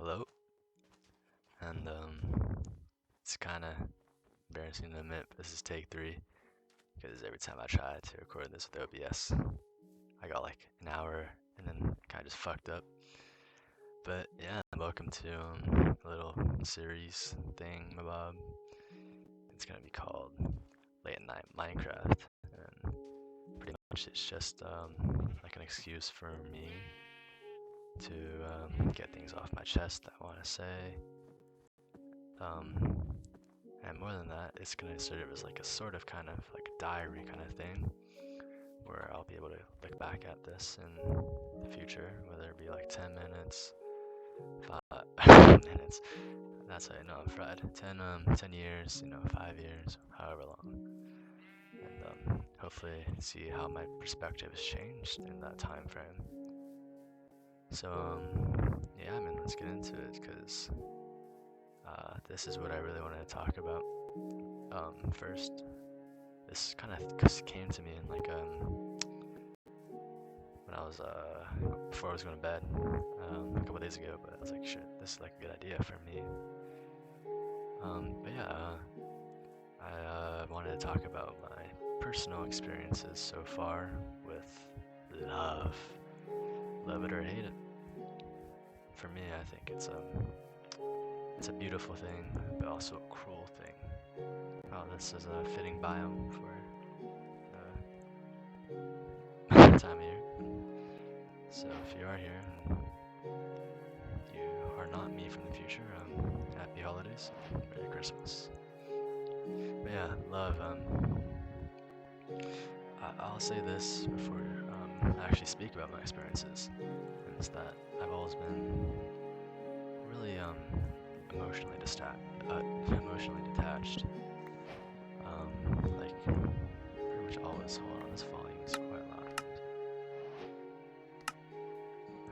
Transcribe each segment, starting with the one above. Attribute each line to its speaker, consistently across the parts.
Speaker 1: Hello, and it's kind of embarrassing to admit, but this is take three because every time I try to record this with OBS, I got like an hour and then kind of just fucked up. But yeah, welcome to a little series thing, Mabob. It's gonna be called Late at Night Minecraft, and pretty much it's just like an excuse for me to get things off my chest that I want to say. And more than that, it's gonna serve as like a sort of kind of like a diary kind of thing, where I'll be able to look back at this in the future, whether it be like 10 minutes, 5 minutes. That's how I know I'm fried. 10 years, 5 years, however long, and hopefully see how my perspective has changed in that time frame. So yeah, let's get into it because this is what I really wanted to talk about. First, this kind of came to me in like when I was before I was going to bed a couple days ago, but I was like, shit, this is like a good idea for me. But yeah, I wanted to talk about my personal experiences so far with love. Love it or hate it. For me, I think it's a beautiful thing, but also a cruel thing. Oh, this is a fitting biome for the time of year. So if you are here and you are not me from the future, happy holidays, Merry Christmas. But yeah, love. I'll say this before I actually speak about my experiences, and it's that I've always been really emotionally detached. Like pretty much always. Hold on, this volume is quite loud.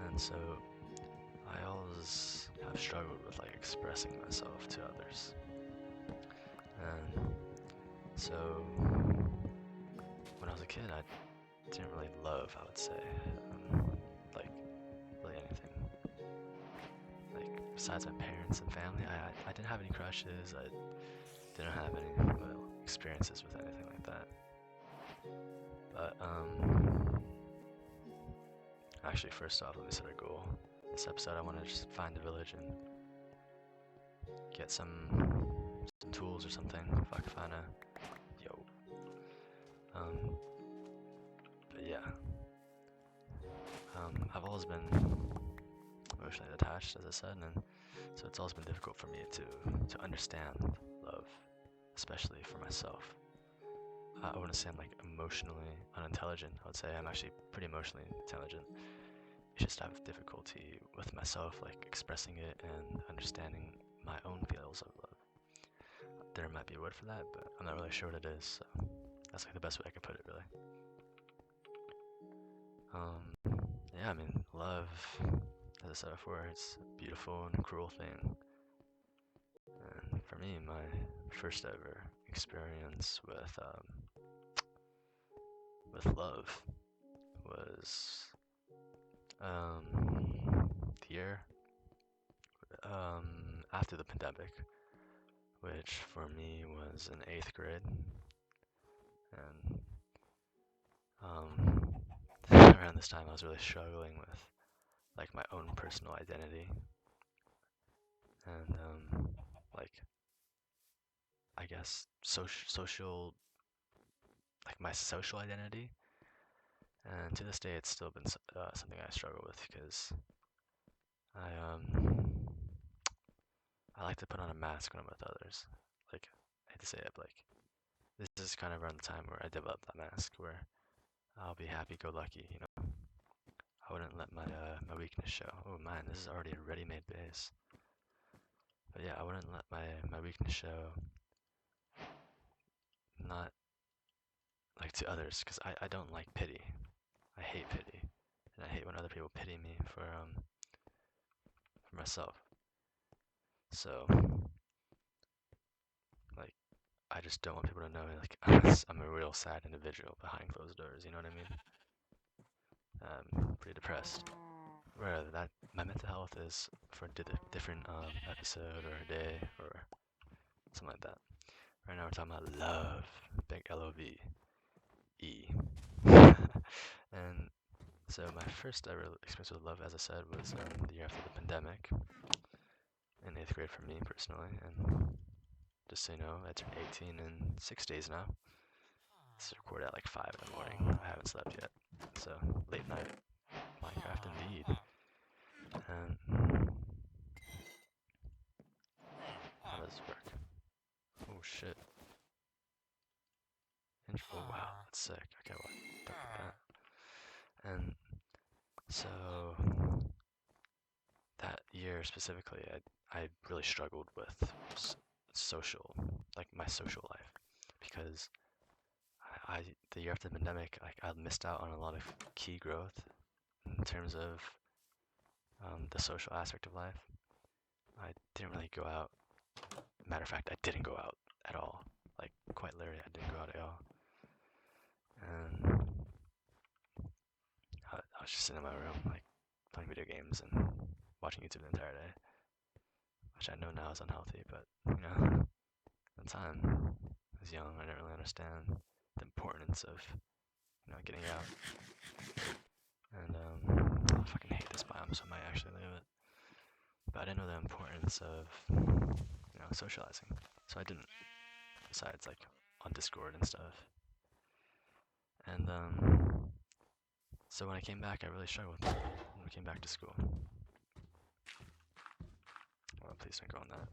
Speaker 1: And so I always have struggled with like expressing myself to others. And so when I was a kid, I didn't really love, I would say, like really anything. Like besides my parents and family, I didn't have any crushes. I didn't have any experiences with anything like that. But actually, first off, let me set a goal. This episode, I want to just find a village and get some tools or something. If I can find a but yeah, I've always been emotionally attached, as I said, and so it's always been difficult for me to understand love, especially for myself. I wouldn't say I'm like emotionally unintelligent. I would say I'm actually pretty emotionally intelligent. It's just I have difficulty with myself, like expressing it and understanding my own feels of love. There might be a word for that, but I'm not really sure what it is. So that's like the best way I could put it, really. Yeah, love, as I said before, it's a beautiful and cruel thing. And for me, my first ever experience with love was the year after the pandemic, which for me was in 8th grade, and around this time I was really struggling with like my own personal identity, and like I guess social like my social identity, and to this day it's still been something I struggle with because I like to put on a mask when I'm with others. Like I hate to say it, but like this is kind of around the time where I developed that mask where I'll be happy-go-lucky, I wouldn't let my my weakness show. Oh man, this is already a ready-made base. But yeah, I wouldn't let my weakness show, not like to others, because I don't like pity. I hate pity, and I hate when other people pity me for myself. So like I just don't want people to know like I'm a real sad individual behind closed doors. You know what I mean? Pretty depressed. Right, that my mental health is for a different episode or a day or something like that. Right now we're talking about love, big Love. And so my first ever experience with love, as I said, was the year after the pandemic in 8th grade for me personally. And just so you know, I turned 18 in 6 days now. This is recorded at like 5 in the morning. I haven't slept yet, so late night Minecraft indeed. And how does this work? Oh shit. Oh wow, that's sick. Okay, well, don't get that. And so that year specifically, I really struggled with social, like my social life, because the year after the pandemic, like I missed out on a lot of key growth in terms of the social aspect of life. I didn't really go out. Matter of fact, I didn't go out at all. Like quite literally, I didn't go out at all. And I was just sitting in my room, like playing video games and watching YouTube the entire day, which I know now is unhealthy, but you know, at the time, I was young. I didn't really understand the importance of getting out. And I fucking hate this biome, so I might actually leave it. But I didn't know the importance of socializing, so I didn't. Besides, like on Discord and stuff. And so when I came back, I really struggled when I came back to school. Oh, please don't go on that.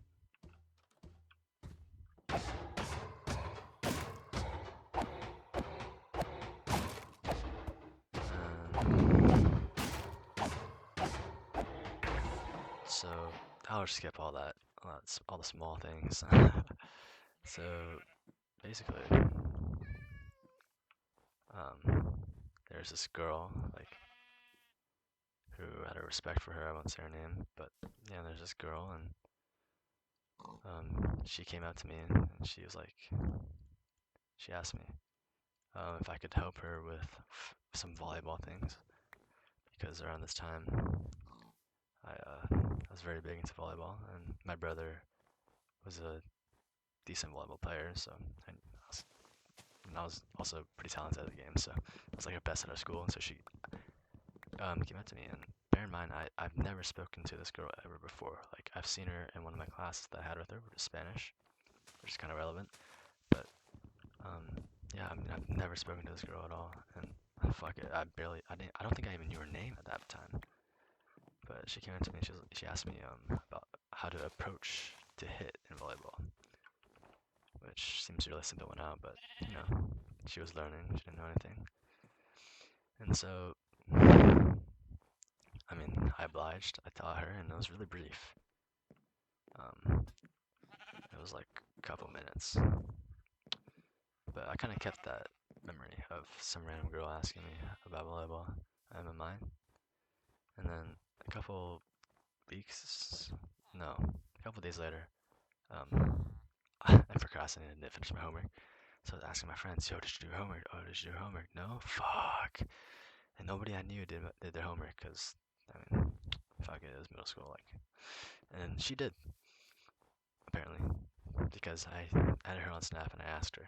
Speaker 1: So I'll just skip all that, all the small things. So basically, there's this girl, like, who had a respect for her. I won't say her name, but yeah, there's this girl, and she came out to me, and she was like, she asked me if I could help her with some volleyball things, because around this time, I was very big into volleyball, and my brother was a decent volleyball player, so I was also pretty talented at the game, so I was like a best at our school, and so she came up to me, and bear in mind, I've never spoken to this girl ever before. Like, I've seen her in one of my classes that I had with her, which is Spanish, which is kind of relevant, but yeah, I mean, I've never spoken to this girl at all, and fuck it, I don't think I even knew her name at that time, but she came up to me, she asked me about how to approach to hit in volleyball, which seems really simple now, but, she was learning, she didn't know anything, and so, I mean, I obliged, I taught her, and it was really brief. It was like a couple minutes, but I kind of kept that memory of some random girl asking me about volleyball in my mind. And then a couple days later, I procrastinated and didn't finish my homework. So I was asking my friends, yo, did you do homework? Oh, did you do homework? No? Fuck. And nobody I knew did their homework, because, I mean, fuck it, was middle school, like. And she did, apparently, because I added her on Snap and I asked her.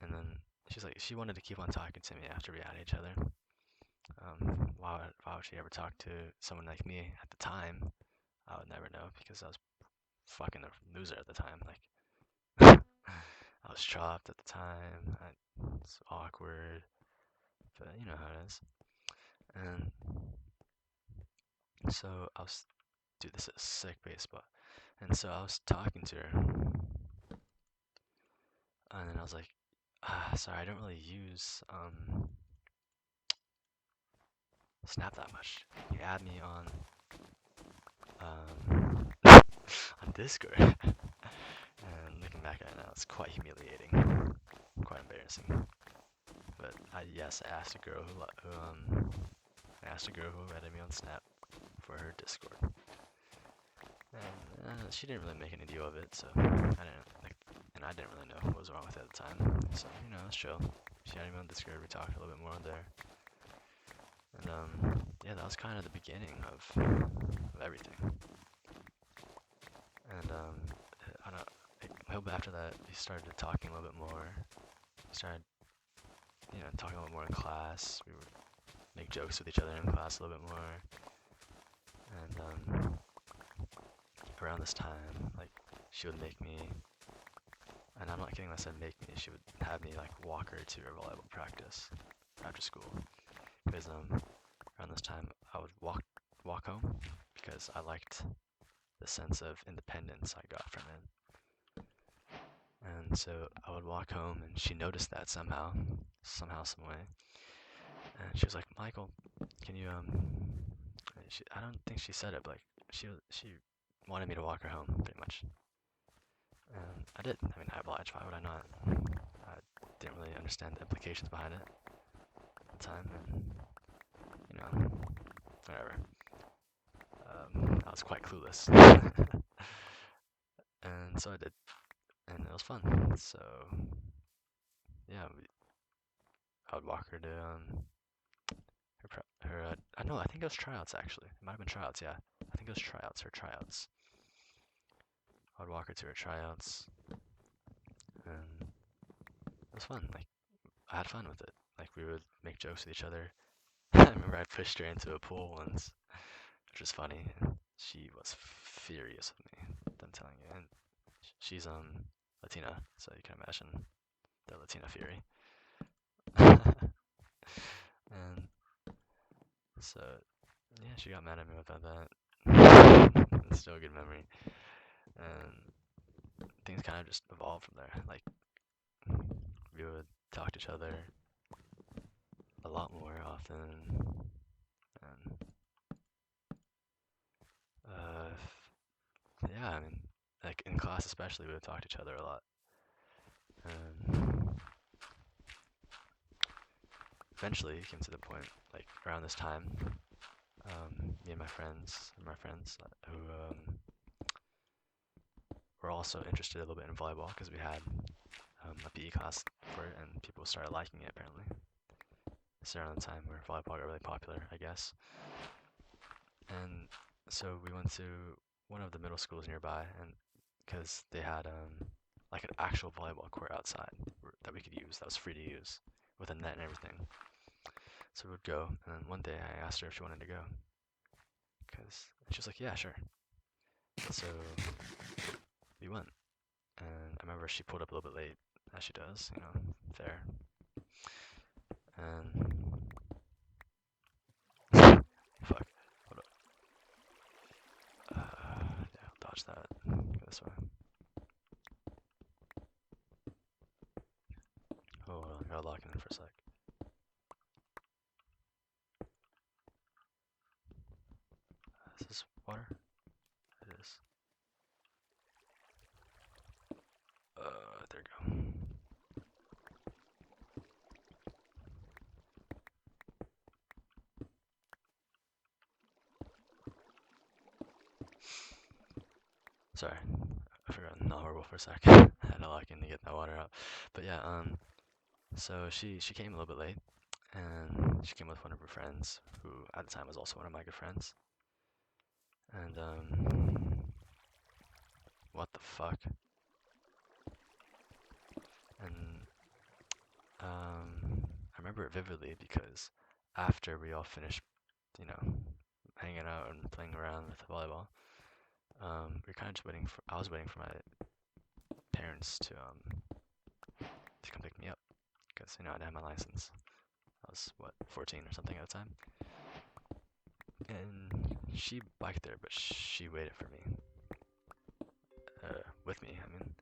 Speaker 1: And then she's like, she wanted to keep on talking to me after we added each other. Why would she ever talk to someone like me at the time? I would never know, because I was fucking a loser at the time. Like, I was chopped at the time. It's awkward, but you know how it is. And so dude, this is a sick bass spot. And so I was talking to her, and then I was like, sorry, I don't really use Snap that much. You add me on on Discord. And looking back at it now, it's quite humiliating, quite embarrassing. But I asked a girl who added me on Snap for her Discord, and she didn't really make any deal of it, so I didn't really know what was wrong with it at the time. So it's chill. She added me on Discord. We talked a little bit more there, And yeah, that was kind of the beginning of everything. And I don't. I hope after that we started talking a little bit more. We started, talking a little more in class. We would make jokes with each other in class a little bit more. And around this time, like, she would make me, and I'm not kidding when I said make me, she would have me like walk her to her volleyball practice after school. Because around this time I would walk home because I liked the sense of independence I got from it. And so I would walk home, and she noticed that somehow, some way. And she was like, "Michael, can you I don't think she said it, but like she wanted me to walk her home, pretty much. And I did. I mean, I obliged. Why would I not? I didn't really understand the implications behind it at the time, and whatever. I was quite clueless, and so I did, and it was fun. So yeah, I would walk her to I know, I think it was tryouts actually. It might have been tryouts. Yeah, I think it was tryouts. Her tryouts. I would walk her to her tryouts, and it was fun. Like, I had fun with it. Like, we would make jokes with each other. I remember I pushed her into a pool once, which was funny. And she was furious with me. I'm telling you. And she's Latina, so you can imagine the Latina fury. And so yeah, she got mad at me about that. It's still a good memory. And things kind of just evolved from there. Like, we would talk to each other a lot more often, and yeah, I mean, like in class especially, we would talk to each other a lot. And eventually, it came to the point, like around this time, me and my friends who were also interested a little bit in volleyball because we had a PE class for it, and people started liking it apparently. It's around the time where volleyball got really popular, I guess. And so we went to one of the middle schools nearby, and because they had like an actual volleyball court outside that we could use, that was free to use with a net and everything. So we would go, and then one day I asked her if she wanted to go, and she was like, "Yeah, sure." So we went, and I remember she pulled up a little bit late, as she does, fair. And fuck, hold up. Yeah, I'll dodge that. Go this way. Oh, hold on, I gotta lock in for a sec. Is this water? It is. There we go. Sorry, I forgot not horrible for a sec. I had to lock in to get that water out. But yeah, so she came a little bit late, and she came with one of her friends, who at the time was also one of my good friends. And what the fuck? And I remember it vividly because after we all finished, you know, hanging out and playing around with volleyball, we were kind of just waiting for. I was waiting for my parents to come pick me up because I didn't have my license. I was 14 or something at the time, and she biked there, but she waited for me. With me, I mean,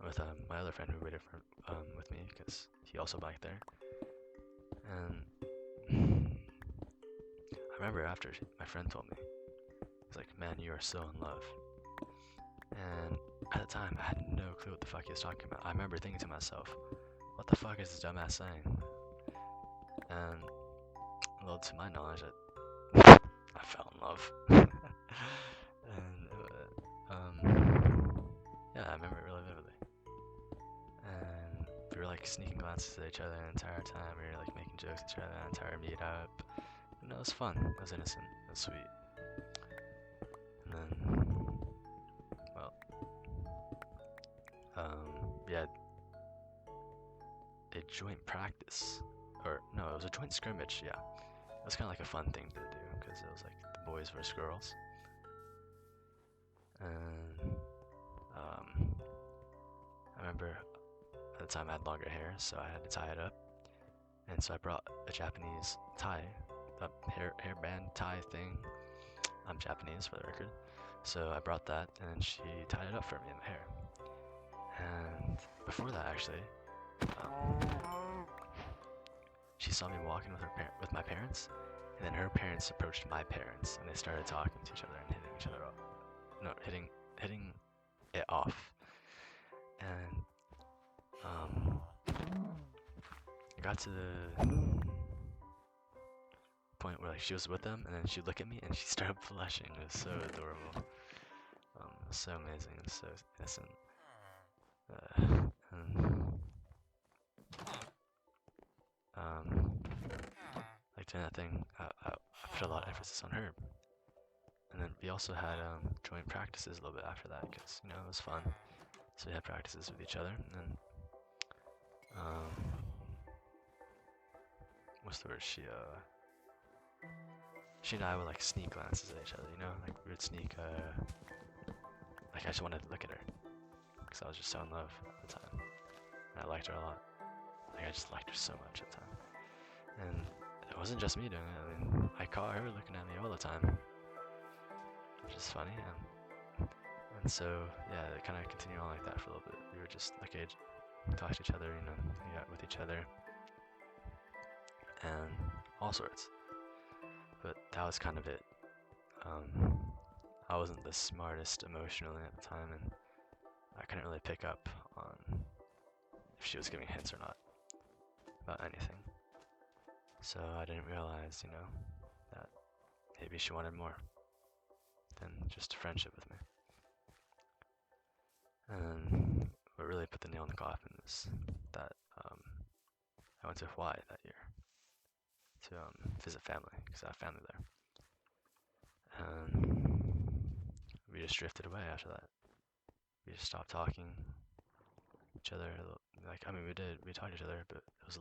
Speaker 1: with my other friend who waited for with me because he also biked there. And I remember after my friend told me, he's like, "Man, you are so in love." And at the time, I had no clue what the fuck he was talking about. I remember thinking to myself, "What the fuck is this dumbass saying?" And well, to my knowledge, I fell in love. And yeah, I remember it really vividly. And we were like sneaking glances at each other the entire time. We were like making jokes at each other the entire meetup. it was fun. It was innocent. It was sweet. And then, well, we had a joint practice, or no, it was a joint scrimmage. Yeah, it was kind of like a fun thing to do because it was like the boys versus girls. And I remember at the time I had longer hair, so I had to tie it up. And so I brought a Japanese tie, a hairband tie thing. I'm Japanese for the record. So I brought that and she tied it up for me in my hair. And before that, actually, she saw me walking with my parents, and then her parents approached my parents, and they started talking to each other and hitting each other up. No, hitting it off. And I got to the point where like she was with them, and then she'd look at me and she started blushing. It was so adorable. It was so amazing. It was so innocent. Like doing that thing, I put a lot of emphasis on her. And then we also had joint practices a little bit after that because it was fun. So we had practices with each other, and then what's the word? She and I would like sneak glances at each other, like we would sneak. Like I just wanted to look at her because I was just so in love at the time, and I liked her a lot. Like I just liked her so much at the time, and it wasn't just me doing it. I mean, I caught her looking at me all the time, which is funny. And so yeah, it kind of continued on like that for a little bit. We were just like talk to each other, hang out with each other, and all sorts. But that was kind of it. I wasn't the smartest emotionally at the time, and I couldn't really pick up on if she was giving hints or not about anything. So I didn't realize, that maybe she wanted more than just a friendship with me. And what really put the nail in the coffin is that I went to Hawaii that year to visit family, because I have family there. And we just drifted away after that. We just stopped talking to each other. Like, I mean, we talked to each other, but it was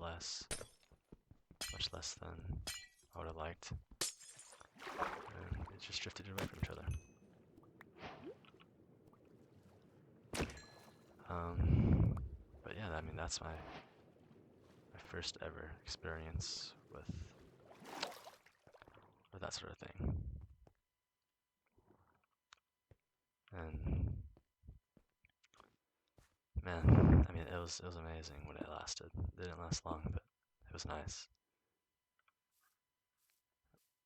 Speaker 1: much less than I would have liked. And it just drifted away from each other. But yeah, I mean, that's my first ever experience with that sort of thing. And man, I mean, it was amazing when it lasted. It didn't last long, but it was nice.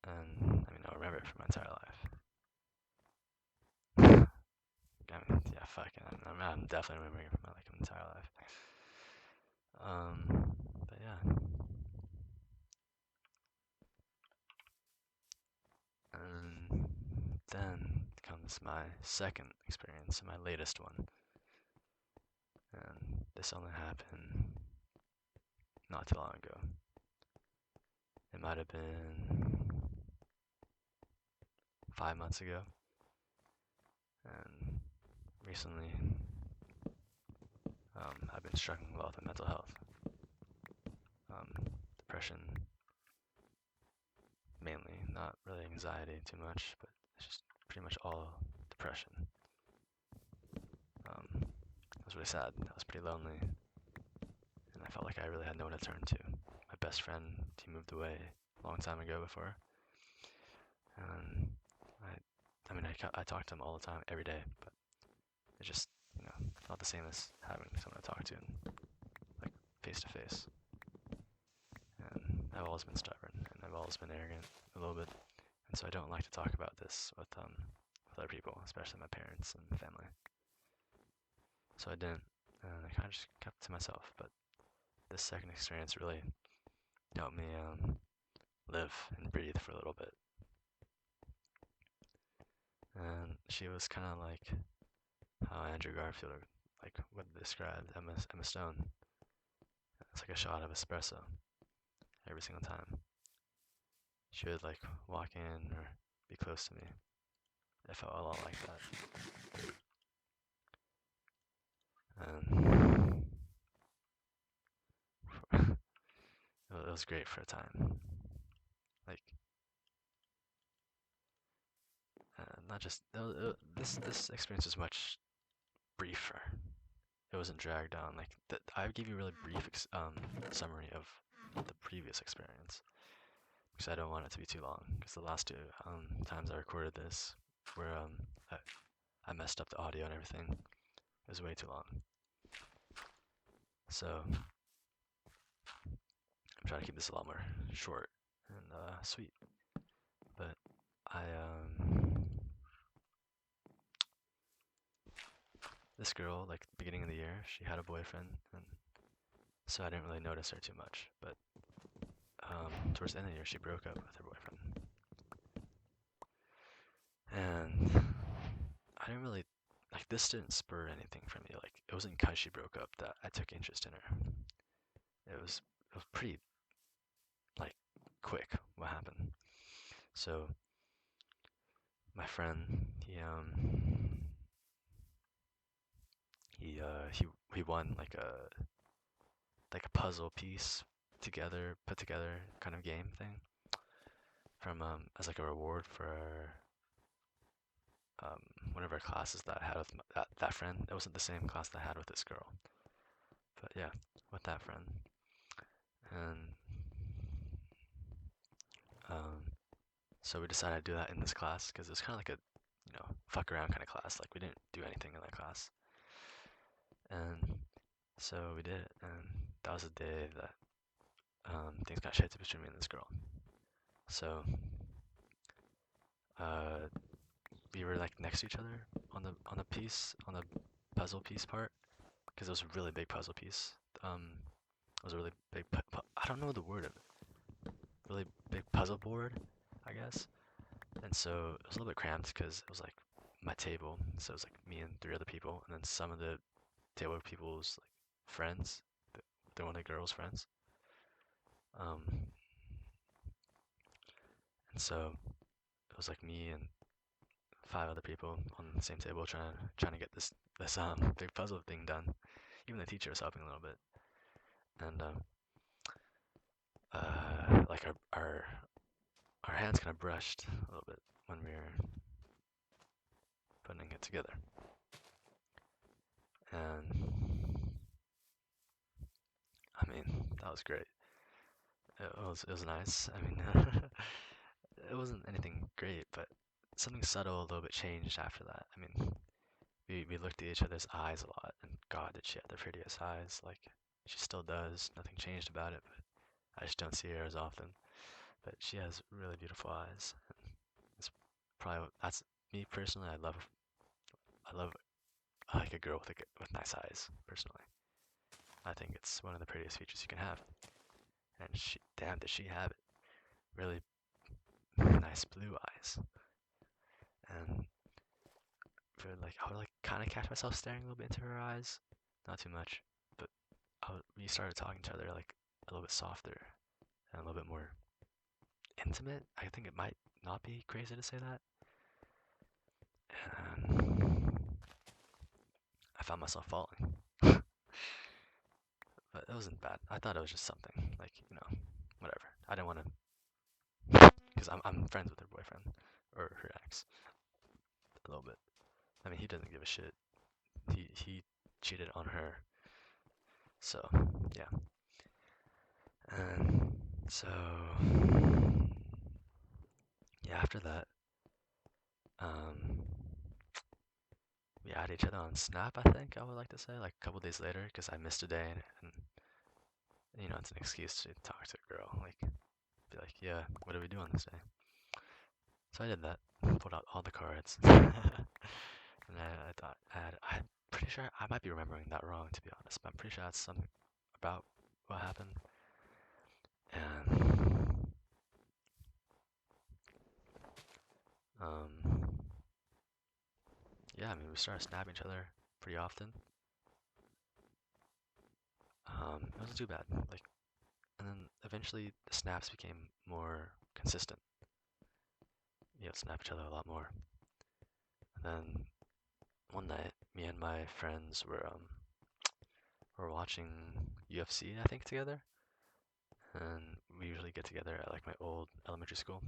Speaker 1: And I mean, I'll remember it for my entire life. I mean, yeah, fuck it. I'm definitely remembering it for my entire life. But yeah. And then comes my second experience, my latest one. And this only happened not too long ago. It might have been 5 months ago. And recently, I've been struggling a lot with mental health. Depression, mainly, not really anxiety too much, but it's just pretty much all depression. It was really sad. I was pretty lonely, and I felt like I really had no one to turn to. My best friend, he moved away a long time ago before, and I talked to him all the time, every day, but it's just, not the same as having someone to talk to, like, face to face. And I've always been stubborn, and I've always been arrogant a little bit, and so I don't like to talk about this with other people, especially my parents and family. So I didn't, and I kind of just kept it to myself. But this second experience really helped me live and breathe for a little bit. And she was kind of like how Andrew Garfield would describe Emma Stone. It's like a shot of espresso every single time. she would like walk in or be close to me. It felt a lot like that. And it was great for a time. Like, not just this experience was much briefer. It wasn't dragged on. Like, I would give you a really brief summary of the previous experience because I don't want it to be too long. Because the last two times I recorded this, where I messed up the audio and everything, it was way too long. So I'm trying to keep this a lot more short and sweet. But I this girl, like beginning of the year, she had a boyfriend, and so I didn't really notice her too much. But towards the end of the year, she broke up with her boyfriend, and I didn't really like this. Didn't spur anything from me. Like it wasn't because she broke up that I took interest in her. It was pretty like quick what happened. So my friend, he won like a puzzle piece together, put together kind of game thing from as like a reward for um, one of our classes that I had with that friend. It wasn't the same class that I had with this girl, but yeah, with that friend. And um, so we decided to do that in this class because it was kind of like a fuck around kind of class. Like we didn't do anything in that class, and so we did it. And that was the day that things got shifted between me and this girl. So uh, we were like next to each other on the piece on the puzzle piece part because it was a really big puzzle piece. It was a really big. I don't know the word of it. Really big puzzle board, I guess. And so it was a little bit cramped because it was like my table. So it was like me and three other people, and then some of the table people's like friends. They're one of the girls' friends. Um, and so it was like me and five other people on the same table trying to get this big puzzle thing done. Even the teacher was helping a little bit, and like our hands kind of brushed a little bit when we were putting it together, and I mean that was great. It was nice. I mean, it wasn't anything great, but something subtle a little bit changed after that. I mean, we looked at each other's eyes a lot, and God, did she have the prettiest eyes? Like she still does. Nothing changed about it, but I just don't see her as often. But she has really beautiful eyes. And it's probably that's me personally. I love like a girl with nice eyes. Personally, I think it's one of the prettiest features you can have. And she, damn, did she have it? Really nice blue eyes. And for like, I would like kind of catch myself staring a little bit into her eyes. Not too much, but we started talking to each other like a little bit softer and a little bit more intimate. I think it might not be crazy to say that. And I found myself falling. But it wasn't bad. I thought it was just something like whatever. I didn't want to because I'm friends with her boyfriend or her ex a little bit. I mean, he doesn't give a shit. He cheated on her. So yeah, and so yeah. After that, um, we added each other on Snap. I think I would like to say like a couple days later because I missed a day and it's an excuse to talk to a girl. Like be like, yeah, what are we doing this day? So I did that. Pulled out all the cards. And I thought I'm pretty sure I might be remembering that wrong to be honest, but I'm pretty sure that's something about what happened. And um, yeah, I mean we started snapping each other pretty often. It wasn't too bad. Like, and then eventually the snaps became more consistent. Snap each other a lot more. And then one night, me and my friends were watching UFC, I think, together. And we usually get together at like my old elementary school.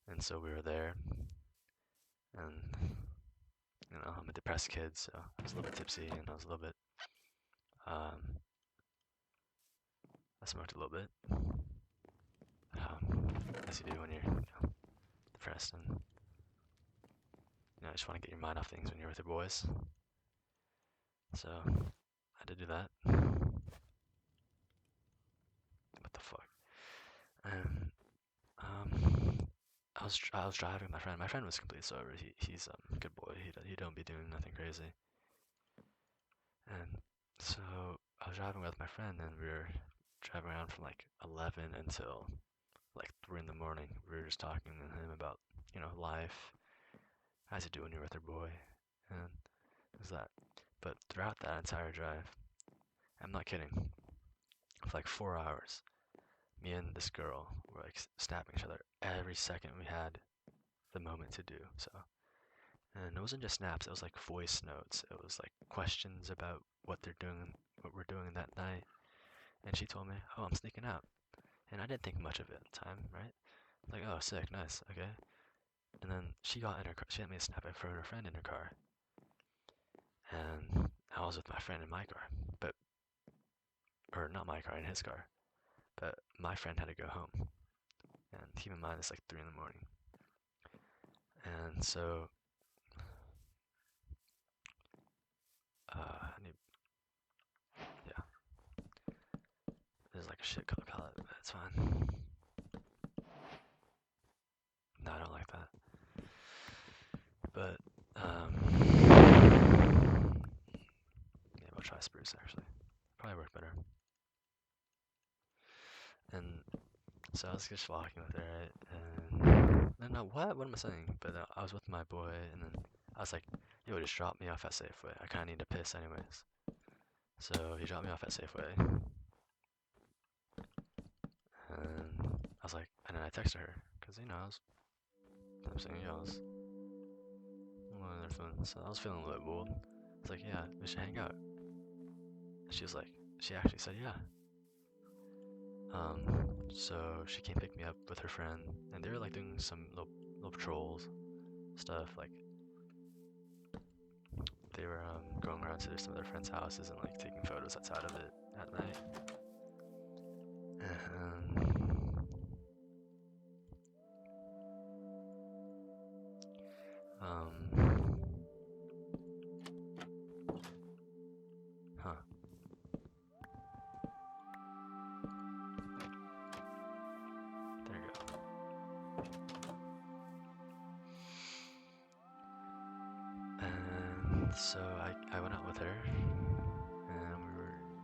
Speaker 1: And so we were there, and I'm a depressed kid, so I was a little bit tipsy, and I was a little bit, um, I smoked a little bit, as you do when you're depressed, and just want to get your mind off things when you're with your boys. So I had to do that. What the fuck? And I was driving my friend. My friend was completely sober. He's a good boy. He don't be doing nothing crazy. And so I was driving with my friend, and we were driving around from like 11 until like 3 in the morning. We were just talking to him about life. How's he doing when you're with your boy? And it was that. But throughout that entire drive, I'm not kidding, for like 4 hours, me and this girl were like snapping each other every second we had the moment to do so. And it wasn't just snaps, it was like voice notes. It was like questions about what we're doing that night. And she told me, "Oh, I'm sneaking out." And I didn't think much of it at the time, right? Like, "Oh, sick, nice, okay." And then she got in her car. She had me a snap of her and her friend in her car. And I was with my friend in my car, or not my car, in his car. But my friend had to go home. And keep in mind, it's like 3 in the morning. And so, yeah, there's like a shit color palette, but it's fine. No, I don't like that. But, yeah, we'll try spruce actually. Probably work better. And so I was just walking with her, right? And no, what am I saying? But I was with my boy, and then I was like, "Yo, just drop me off at Safeway. I kind of need to piss anyways." So he dropped me off at Safeway, and I was like, and then I texted her because I'm saying, "Yo, I was on their phone," so I was feeling a little bit bold. I was like, "Yeah, we should hang out." And she actually said, "Yeah." So she came pick me up with her friend, and they were like doing some little patrols stuff. Like they were going around to some of their friends' houses and like taking photos outside of it at night. Huh. There you go. And so I went out with her, and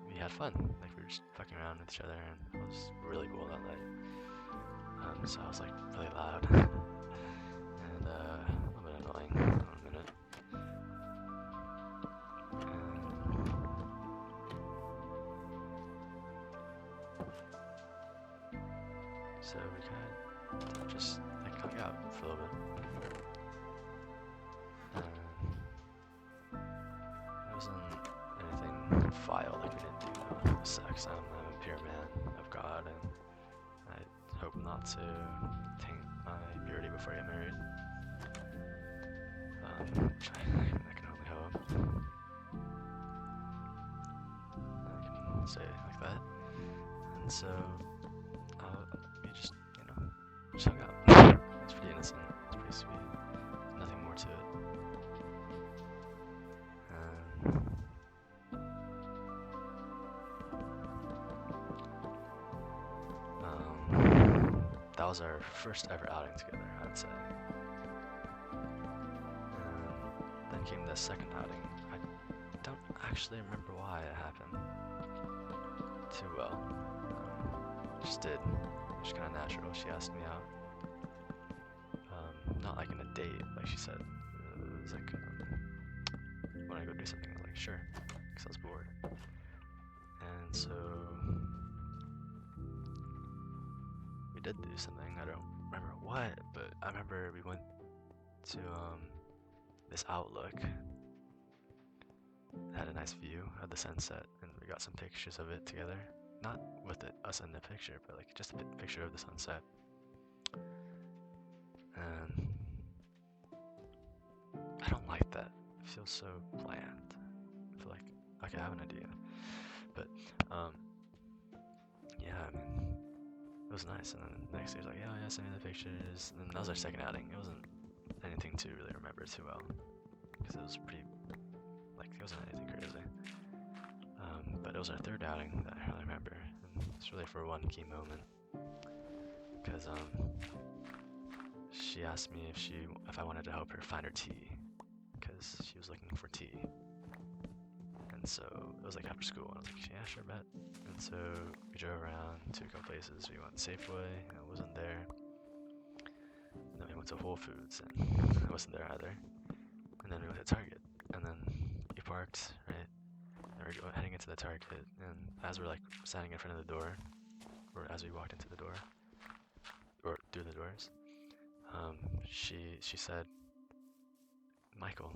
Speaker 1: we had fun. Like we were just fucking around with each other, and I was really cool that night. So I was like really loud and a little bit annoying in a minute. So we kind of just like hung out for a little bit. It wasn't anything vile, like we didn't do sex. I'm a pure man of God, and I hope not to taint my purity before I get married. Which I can only hope. I can say it like that. And so we just, just hung out. It's pretty innocent. It's pretty sweet. Nothing more to it. That was our first ever outing together, I'd say. And then came the second outing. I don't actually remember why it happened too well. Just did. Just kind of natural. She asked me out. Not like in a date, like she said. It was like, when I go do something, I was like, sure, because I was bored. And so we did do something. I don't remember what, but I remember we went to this Outlook. It had a nice view of the sunset, and we got some pictures of it together. Not with us in the picture, but like just a picture of the sunset. And I don't like that. It feels so bland. I feel like I have an idea, but yeah, I mean, it was nice. And then the next day, he was like, "Yeah, yeah, send me the pictures." And then that was our second outing. It wasn't anything to really remember too well, because it was pretty, like, it wasn't anything crazy. But it was our third outing that I really remember, and it's really for one key moment, because she asked me if I wanted to help her find her tea, because she was looking for tea. And so it was like after school, and I was like, yeah, sure, bet. And so we drove around to a couple places. We went to Safeway, and I wasn't there. And then we went to Whole Foods, and I wasn't there either. And then we went to Target, and then we parked, right? And we were heading into the Target, and as we're like standing in front of the door, or as we walked into the door, or through the doors, she said, "Michael,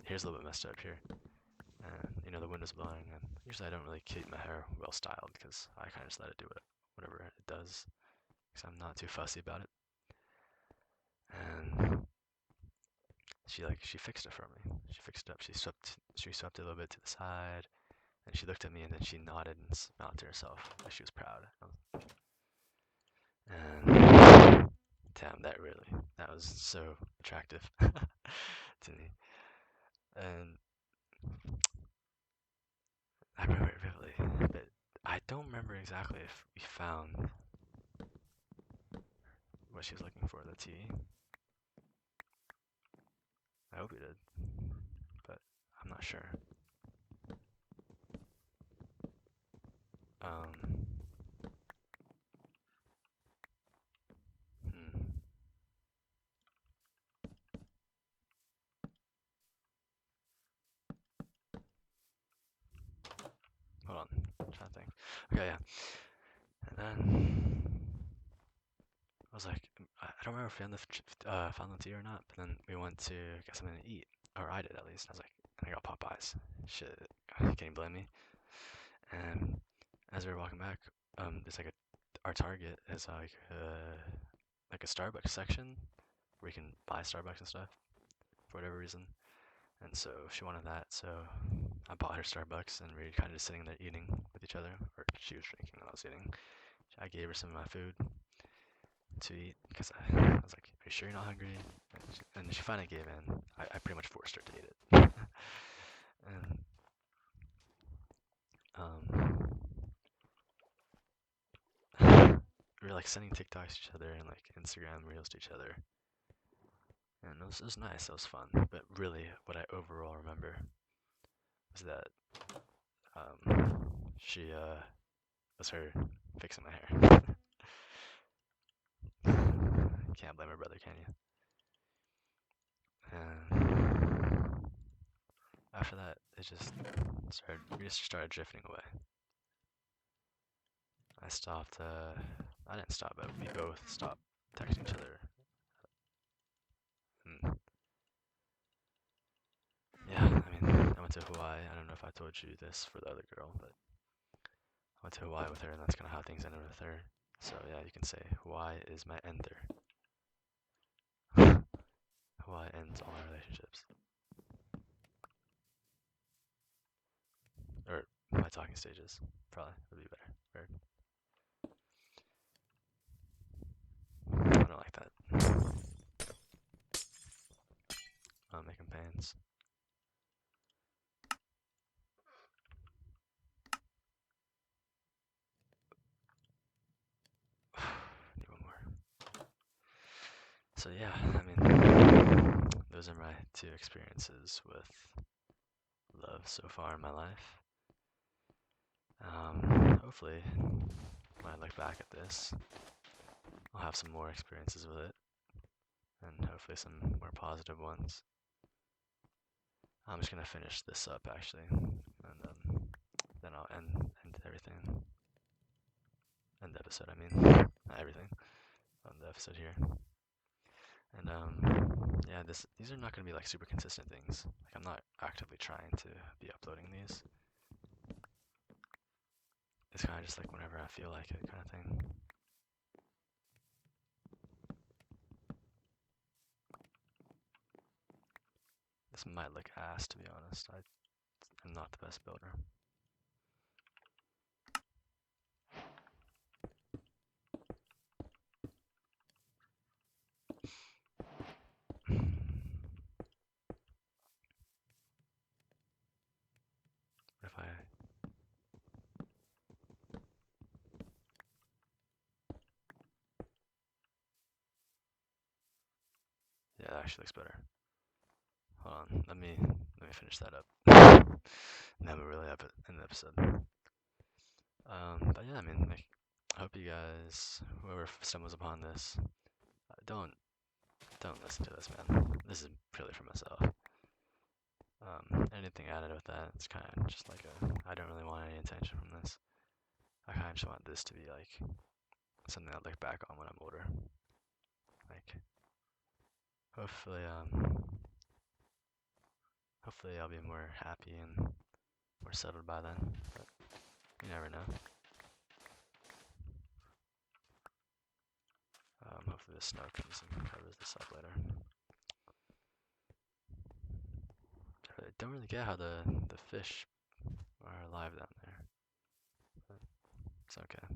Speaker 1: here's a little bit messed up here." And you know, the wind was blowing, and usually I don't really keep my hair well styled because I kind of just let it do whatever it does, because I'm not too fussy about it. And she fixed it for me. She fixed it up. She swept it a little bit to the side, and she looked at me, and then she nodded and smiled to herself like she was proud. And damn, that was so attractive to me. And I remember it vividly, but I don't remember exactly if we found what she was looking for, the tea. I hope we did, but I'm not sure. Um, hmm. Hold on, I'm trying to think. Okay, yeah. And then I was like, I don't remember if we found the tea or not, but then we went to get something to eat, or I did at least. I was like, and I got Popeyes. Shit, can you blame me? And as we were walking back, there's like our Target is like a Starbucks section where you can buy Starbucks and stuff for whatever reason. And so she wanted that, so I bought her Starbucks, and we were kind of just sitting there eating with each other, or she was drinking and I was eating. I gave her some of my food to eat because I was like, "Are you sure you're not hungry?" And she finally gave in. I pretty much forced her to eat it. And we were like sending TikToks to each other and like Instagram reels to each other, and it was nice. It was fun. But really, what I overall remember was that she was her fixing my hair. Can't blame her brother, can you? And after that, we just started drifting away. I didn't stop, but we both stopped texting each other. And yeah, I mean, I went to Hawaii. I don't know if I told you this for the other girl, but I went to Hawaii with her, and that's kind of how things ended with her. So yeah, you can say Hawaii is my ender. Hawaii ends all my relationships. Or my talking stages, probably would be better. Weird. I don't like that. I'm making pans. Need one more. So yeah, I mean, those are my two experiences with love so far in my life. Hopefully, when I look back at this, I'll have some more experiences with it, and hopefully some more positive ones. I'm just gonna finish this up actually, and then I'll end everything. end the episode, I mean. Not everything on the episode here. And yeah, these are not gonna be like super consistent things. Like I'm not actively trying to be uploading these. It's kind of just like whenever I feel like it, kind of thing. This might look ass, to be honest. I'm not the best builder. What if I... Yeah, that actually looks better. Hold on, let me finish that up. And then we'll really up it in the episode. But yeah, I mean, like, I hope you guys, whoever stumbles upon this, don't listen to this, man. This is purely for myself. Anything added with that, it's kind of just like I don't really want any attention from this. I kind of just want this to be like something I'll look back on when I'm older. Like, hopefully, hopefully I'll be more happy and more settled by then. But you never know. Hopefully the snow comes and covers this up later. I don't really get how the fish are alive down there. But it's okay.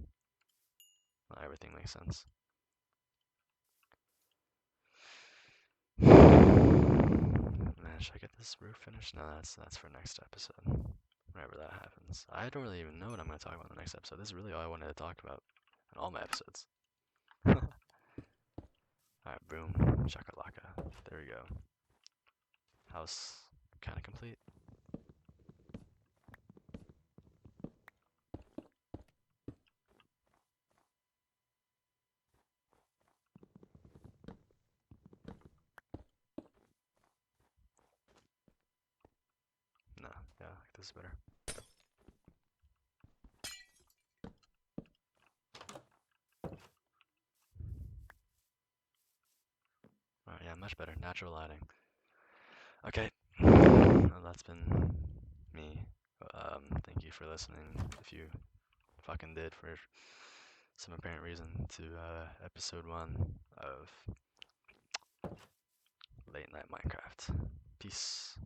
Speaker 1: Not everything makes sense. Man, should I get this roof finished? No, that's for next episode. Whenever that happens. I don't really even know what I'm going to talk about in the next episode. This is really all I wanted to talk about in all my episodes. Alright, boom. Shakalaka. There we go. House kind of complete. No, yeah, I like this is better. Alright, yeah, much better. Natural lighting. Okay. Well, that's been me. Thank you for listening. If you fucking did for some apparent reason to episode 1 of Late Night Minecraft. Peace.